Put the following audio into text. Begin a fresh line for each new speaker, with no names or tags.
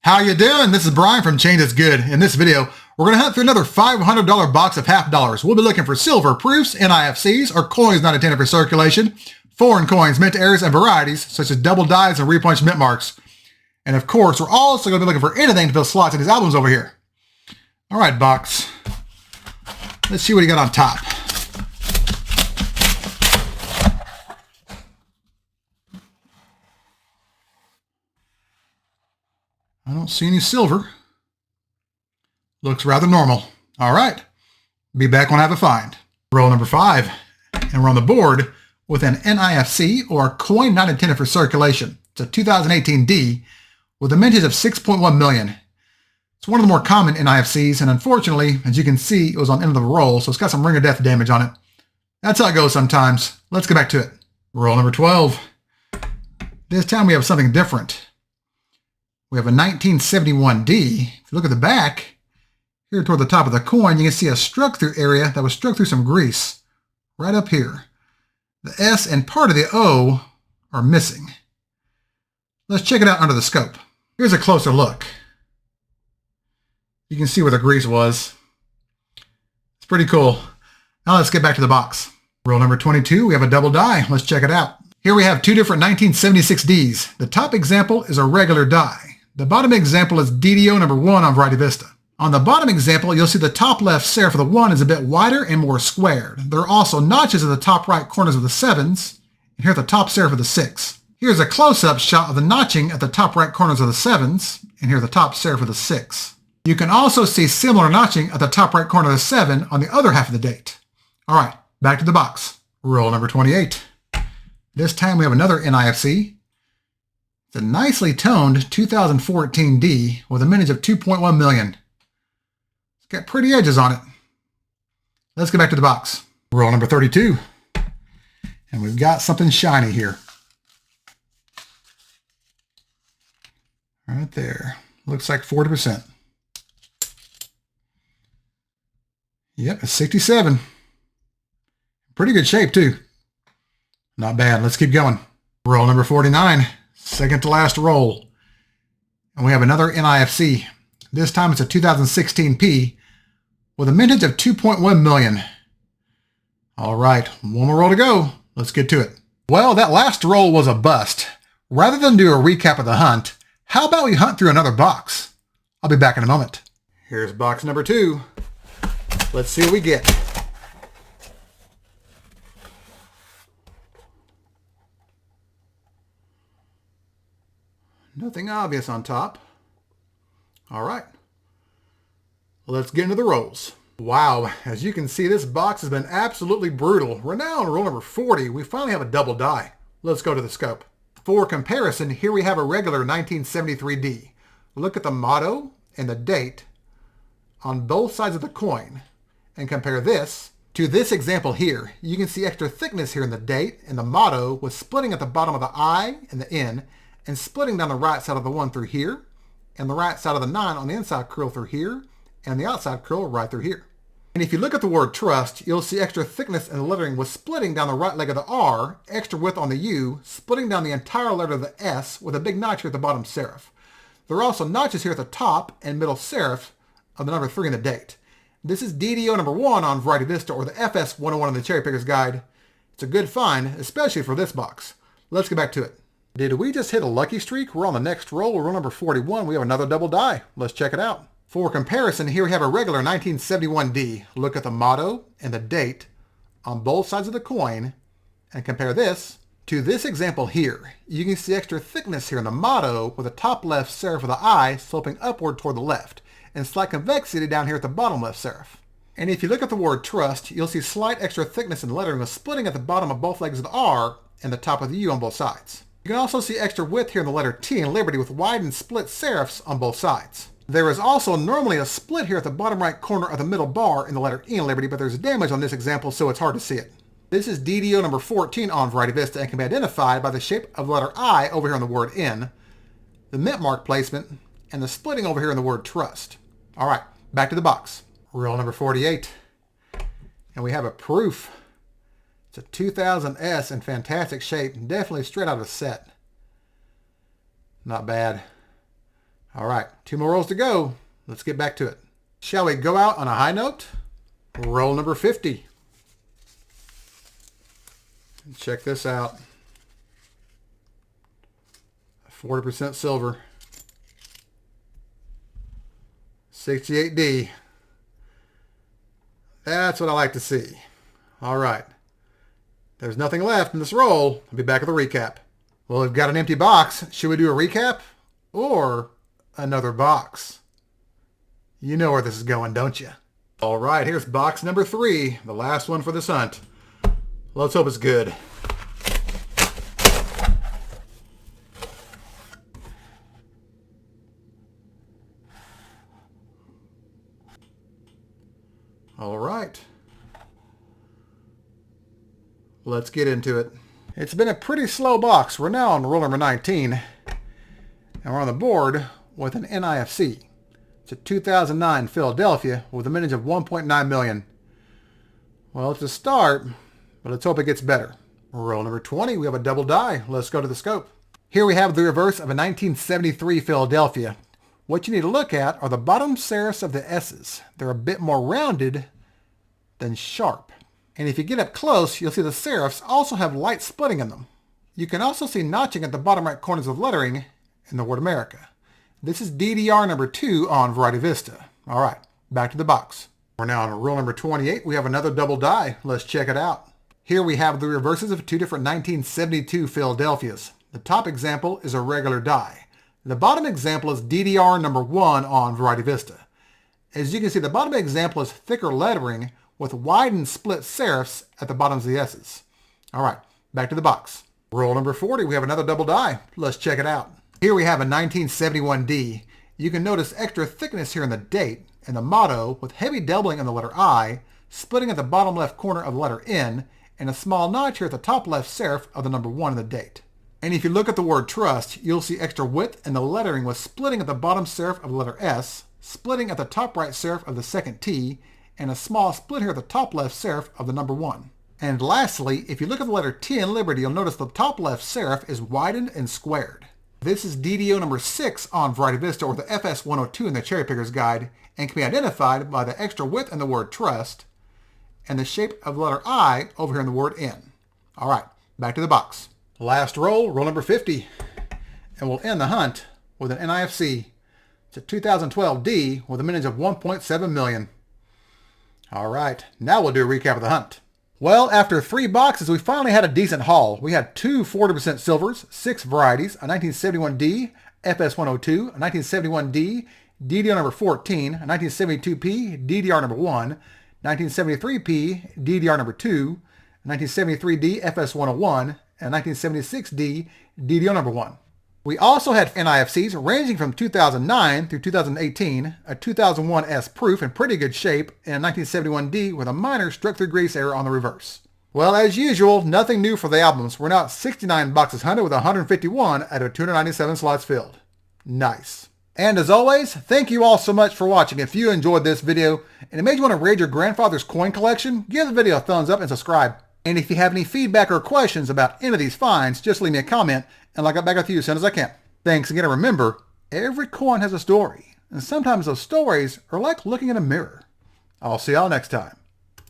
How you doing? This is Brian from Change Is Good. In this video, we're going to hunt through another $500 box of half dollars. We'll be looking for silver proofs, NIFCs, or coins not intended for circulation, foreign coins, mint errors, and varieties, such as double dies and repunch mint marks. And of course, we're also going to be looking for anything to fill slots in these albums over here. All right, box. Let's see what you got on top. I don't see any silver. Looks rather normal. All right. Be back when I have a find. Roll number 5. And we're on the board with an NIFC, or a coin not intended for circulation. It's a 2018 D with a mintage of 6.1 million. It's one of the more common NIFCs, and unfortunately, as you can see, it was on the end of the roll, so it's got some ring of death damage on it. That's how it goes sometimes. Let's get back to it. Roll number 12. This time we have something different. We have a 1971 D. If you look at the back, here toward the top of the coin, you can see a struck-through area that was struck through some grease right up here. The S and part of the O are missing. Let's check it out under the scope. Here's a closer look. You can see where the grease was. It's pretty cool. Now let's get back to the box. Roll number 22, we have a double die. Let's check it out. Here we have two different 1976 Ds. The top example is a regular die. The bottom example is DDO number 1 on Variety Vista. On the bottom example, you'll see the top left serif of the 1 is a bit wider and more squared. There are also notches at the top right corners of the 7s, and here at the top serif of the 6. Here's a close-up shot of the notching at the top right corners of the 7s, and here the top serif of the 6. You can also see similar notching at the top right corner of the 7 on the other half of the date. All right, back to the box. Roll number 28. This time we have another NIFC. It's a nicely toned 2014 D with a mintage of 2.1 million. It's got pretty edges on it. Let's get back to the box. Roll number 32. And we've got something shiny here. Right there. Looks like 40%. Yep, it's 67. Pretty good shape too. Not bad. Let's keep going. Roll number 49. Second to last roll. And we have another NIFC. This time it's a 2016 P with a mintage of 2.1 million. All right, one more roll to go. Let's get to it. Well, that last roll was a bust. Rather than do a recap of the hunt, how about we hunt through another box? I'll be back in a moment. Here's box number 2. Let's see what we get. Nothing obvious on top. All right. Let's get into the rolls. Wow, as you can see, this box has been absolutely brutal. We're now on roll number 40. We finally have a double die. Let's go to the scope. For comparison, here we have a regular 1973 D. Look at the motto and the date on both sides of the coin and compare this to this example here. You can see extra thickness here in the date and the motto with splitting at the bottom of the I and the N, and splitting down the right side of the 1 through here, and the right side of the 9 on the inside curl through here, and the outside curl right through here. And if you look at the word trust, you'll see extra thickness in the lettering with splitting down the right leg of the R, extra width on the U, splitting down the entire letter of the S with a big notch here at the bottom serif. There are also notches here at the top and middle serif of the number 3 in the date. This is DDO number 1 on Variety Vista, or the FS 101 in the Cherry Picker's Guide. It's a good find, especially for this box. Let's get back to it. Did we just hit a lucky streak? We're on the next roll. Roll number 41. We have another double die. Let's check it out. For comparison, here we have a regular 1971 D. Look at the motto and the date on both sides of the coin and compare this to this example here. You can see extra thickness here in the motto with the top left serif of the I sloping upward toward the left, and slight convexity down here at the bottom left serif. And if you look at the word trust, you'll see slight extra thickness in the lettering with splitting at the bottom of both legs of the R and the top of the U on both sides. You can also see extra width here in the letter T in Liberty with widened split serifs on both sides. There is also normally a split here at the bottom right corner of the middle bar in the letter E in Liberty, but there's damage on this example, so it's hard to see it. This is DDO number 14 on Variety Vista and can be identified by the shape of the letter I over here on the word N, the mint mark placement, and the splitting over here in the word trust. All right, back to the box. Roll number 48. And we have a proof. It's a 2000S in fantastic shape, definitely straight out of a set. Not bad. All right, 2 more rolls to go. Let's get back to it. Shall we go out on a high note? Roll number 50. Check this out. 40% silver. 68D. That's what I like to see. All right. There's nothing left in this roll. I'll be back with a recap. Well, we've got an empty box. Should we do a recap or another box? You know where this is going, don't you? All right, here's box number 3, the last one for this hunt. Let's hope it's good. All right. Let's get into it. It's been a pretty slow box. We're now on roll number 19, and we're on the board with an NIFC. It's a 2009 Philadelphia with a mintage of 1.9 million. Well, it's a start, but let's hope it gets better. Roll number 20, we have a double die. Let's go to the scope. Here we have the reverse of a 1973 Philadelphia. What you need to look at are the bottom serifs of the S's. They're a bit more rounded than sharp. And if you get up close, you'll see the serifs also have light splitting in them. You can also see notching at the bottom right corners of lettering in the word America. This is DDR number 2 on Variety Vista. All right, back to the box. We're now on rule number 28. We have another double die. Let's check it out. Here we have the reverses of 2 different 1972 Philadelphias. The top example is a regular die. The bottom example is DDR number 1 on Variety Vista. As you can see, the bottom example is thicker lettering with widened split serifs at the bottoms of the S's. All right, back to the box. Roll number 40, we have another double die. Let's check it out. Here we have a 1971D. You can notice extra thickness here in the date and the motto with heavy doubling in the letter I, splitting at the bottom left corner of the letter N, and a small notch here at the top left serif of the number 1 in the date. And if you look at the word trust, you'll see extra width in the lettering with splitting at the bottom serif of the letter S, splitting at the top right serif of the second T, and a small split here at the top left serif of the number 1. And lastly, if you look at the letter T in Liberty, you'll notice the top left serif is widened and squared. This is DDO number 6 on Variety Vista, or the FS102 in the Cherry Picker's Guide, and can be identified by the extra width in the word trust and the shape of the letter I over here in the word N. All right, back to the box. Last roll, roll number 50, and we'll end the hunt with an NIFC. It's a 2012 D with a mintage of 1.7 million. All right, now we'll do a recap of the hunt. Well, after 3 boxes, we finally had a decent haul. We had 2 40% silvers, 6 varieties, a 1971D, FS102, a 1971D, DDR number 14, a 1972P, DDR number 1, 1973P, DDR number 2, a 1973D, FS101, and 1976D, DDO number 1. We also had NIFCs ranging from 2009 through 2018, a 2001 S proof in pretty good shape, and a 1971D with a minor struck-through grease error on the reverse. Well, as usual, nothing new for the albums. We're now at 69 boxes hunted with 151 out of 297 slots filled. Nice. And as always, thank you all so much for watching. If you enjoyed this video and it made you want to raid your grandfather's coin collection, give the video a thumbs up and subscribe. And if you have any feedback or questions about any of these finds, just leave me a comment and I'll get back with you as soon as I can. Thanks again, and remember, every coin has a story, and sometimes those stories are like looking in a mirror. I'll see y'all next time.